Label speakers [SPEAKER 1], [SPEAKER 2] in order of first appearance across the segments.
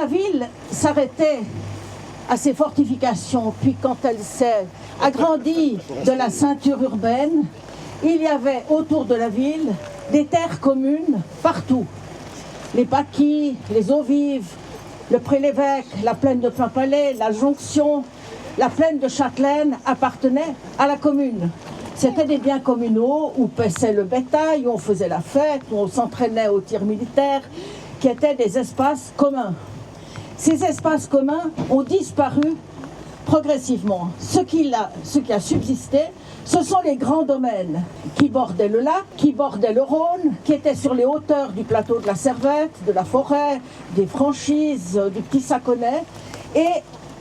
[SPEAKER 1] ville s'arrêtait à ses fortifications, puis quand elle s'est agrandie de la ceinture urbaine, il y avait autour de la ville des terres communes partout. Les Paquis, les Eaux Vives, le Pré-l'Évêque, la plaine de Plainpalais, la Jonction, la plaine de Châtelaine appartenaient à la commune. C'était des biens communaux où paissait le bétail, où on faisait la fête, où on s'entraînait au tir militaire, qui étaient des espaces communs. Ces espaces communs ont disparu progressivement. Ce qui a subsisté, ce sont les grands domaines qui bordaient le lac, qui bordaient le Rhône, qui étaient sur les hauteurs du plateau de la Servette, de la Forêt, des Franchises, du Petit Saconnet. Et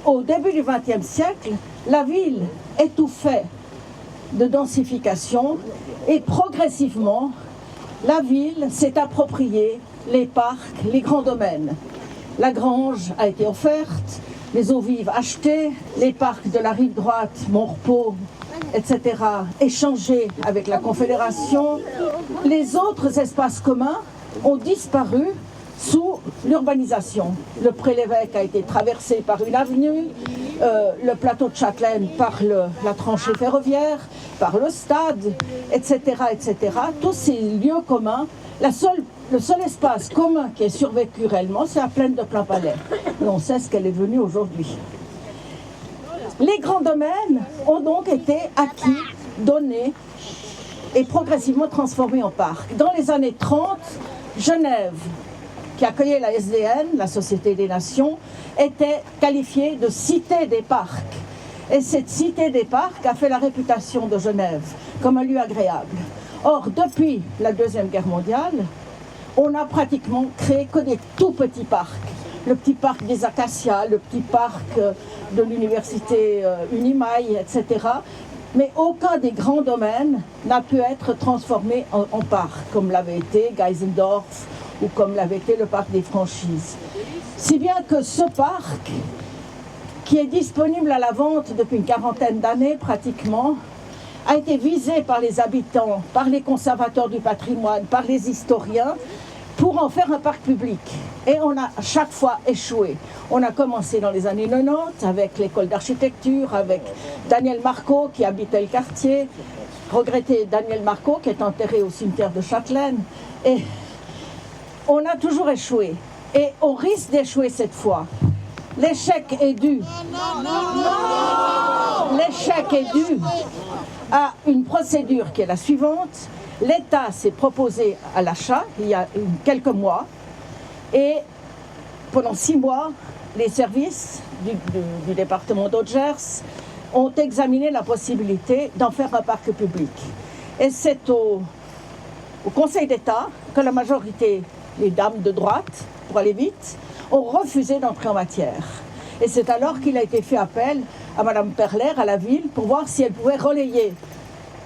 [SPEAKER 1] au début du XXe siècle, la ville étouffait de densification et progressivement, la ville s'est appropriée les parcs, les grands domaines. La grange a été offerte, les Eaux Vives achetées, les parcs de la rive droite, Montrepos, etc., échangés avec la Confédération. Les autres espaces communs ont disparu sous l'urbanisation. Le Pré-l'Évêque a été traversé par une avenue, le plateau de Châtelaine par la tranchée ferroviaire, par le stade, etc., etc. Tous ces lieux communs, le seul espace commun qui est survécu réellement, c'est la plaine de Plainpalais. Et on sait ce qu'elle est devenue aujourd'hui. Les grands domaines ont donc été acquis, donnés et progressivement transformés en parcs. Dans les années 30, Genève, qui accueillait la SDN, la Société des Nations, était qualifiée de cité des parcs. Et cette cité des parcs a fait la réputation de Genève comme un lieu agréable. Or, depuis la Deuxième Guerre mondiale, on n'a pratiquement créé que des tout petits parcs. Le petit parc des Acacias, le petit parc de l'université Unimail, etc. Mais aucun des grands domaines n'a pu être transformé en parc, comme l'avait été Geisendorf ou comme l'avait été le parc des Franchises. Si bien que ce parc, qui est disponible à la vente depuis une quarantaine d'années pratiquement, a été visé par les habitants, par les conservateurs du patrimoine, par les historiens, pour en faire un parc public. Et on a à chaque fois échoué. On a commencé dans les années 90 avec l'école d'architecture, avec Daniel Marcot qui habitait le quartier, regretté Daniel Marcot qui est enterré au cimetière de Châtelaine. Et on a toujours échoué. Et on risque d'échouer cette fois. L'échec est dû. L'échec est dû à une procédure qui est la suivante. L'État s'est proposé à l'achat il y a quelques mois et pendant 6 mois, les services du département d'Haute-Gers ont examiné la possibilité d'en faire un parc public. Et c'est au Conseil d'État que la majorité, les dames de droite, pour aller vite, ont refusé d'entrer en matière. Et c'est alors qu'il a été fait appel à Mme Perler, à la ville, pour voir si elle pouvait relayer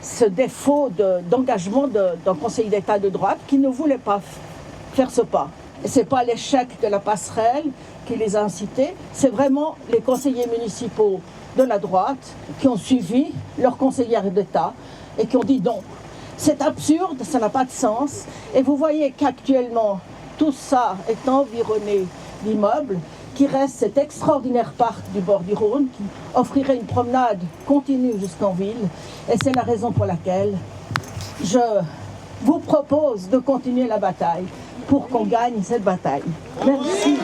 [SPEAKER 1] ce défaut d'engagement d'un Conseil d'État de droite qui ne voulait pas faire ce pas. Et ce n'est pas l'échec de la passerelle qui les a incités, c'est vraiment les conseillers municipaux de la droite qui ont suivi leurs conseillères d'État et qui ont dit non. C'est absurde, ça n'a pas de sens. Et vous voyez qu'actuellement, tout ça est environné d'immeubles qui reste cet extraordinaire parc du bord du Rhône qui offrirait une promenade continue jusqu'en ville. Et c'est la raison pour laquelle je vous propose de continuer la bataille pour qu'on gagne cette bataille. Merci.